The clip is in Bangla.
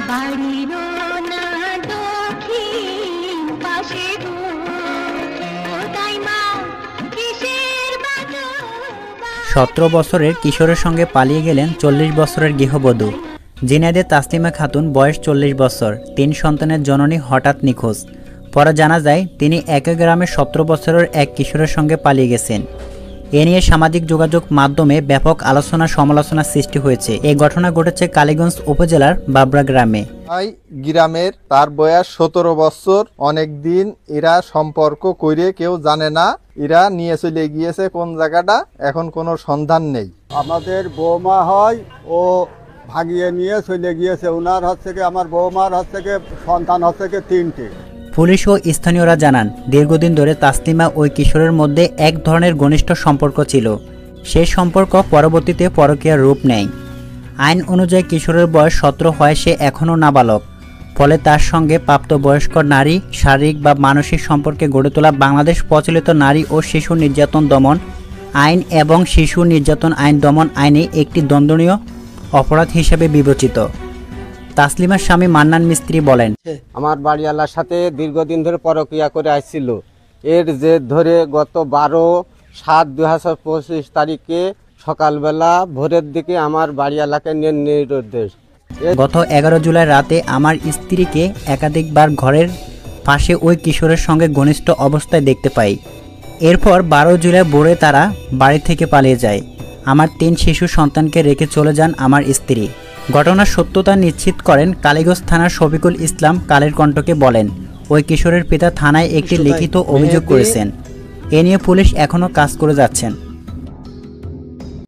17 বছরের কিশোরের সঙ্গে পালিয়ে গেলেন 40 বছরের গৃহবধূ। ঝিনাইদহে তাসলিমা খাতুন, বয়স 40 বছর, 3 সন্তানের জননী হঠাৎ নিখোঁজ। পরে জানা যায় তিনি একই গ্রামের 17 বছরের এক কিশোরের সঙ্গে পালিয়ে গেছেন। এ নিয়ে সামাজিক যোগাযোগ মাধ্যমে ব্যাপক আলোচনা সমালোচনার সৃষ্টি হয়েছে। এই ঘটনা ঘটেছে কালীগঞ্জ উপজেলার বাবরা গ্রামে। গ্রামের তার বয়স 17 বছর। অনেক দিন এরা সম্পর্ক করে কেউ জানে না, এরা নিয়ে চলে গিয়েছে কোন জায়গাটা, এখন কোনো সন্ধান নেই। আমাদের বৌমা হয়, ও ভাগিয়ে নিয়ে চলে গিয়েছে। ওনার আমার বৌমার সন্তান 3টে। পুলিশ ও স্থানীয়রা জানান, দীর্ঘদিন ধরে তাসলিমা ওই কিশোরের মধ্যে এক ধরনের ঘনিষ্ঠ সম্পর্ক ছিল। সেই সম্পর্ক পরবর্তীতে পরকীয়ার রূপ নেয়। আইন অনুযায়ী কিশোরের বয়স 17 হয়, সে এখনও নাবালক। ফলে তার সঙ্গে প্রাপ্তবয়স্ক নারী শারীরিক বা মানসিক সম্পর্কে গড়ে তোলা বাংলাদেশ প্রচলিত নারী ও শিশু নির্যাতন দমন আইন এবং শিশু নির্যাতন আইন দমন আইনে একটি দণ্ডনীয় অপরাধ হিসেবে বিবেচিত। তাসলিমার স্বামী মান্নান মিস্ত্রি বলেন, আমার বাড়িওয়ালার সাথে দীর্ঘদিন ধরে পরকীয়া করে আসছিল। এর জের ধরে গত 12/7/2025 তারিখে সকালবেলা ভোরের দিকে আমার বাড়িওয়ালাকে নিয়ে নির্দেশ। গত 11 জুলাই রাতে আমার স্ত্রীকে একাধিকবার ঘরের পাশে ওই কিশোরের সঙ্গে ঘনিষ্ঠ অবস্থায় দেখতে পাই। এরপর 12 জুলাই ভোরে তারা বাড়ি থেকে পালিয়ে যায়। আমার 3 শিশু সন্তানকে রেখে চলে যান আমার স্ত্রী। ঘটনার সত্যতা নিশ্চিত করেন কালীগঞ্জ থানার শফিকুল ইসলাম। কালের কণ্ঠকে বলেন, ওই কিশোরের পিতা থানায় একটি লিখিত অভিযোগ করেছেন। এ নিয়ে পুলিশ এখনও কাজ করে যাচ্ছেন।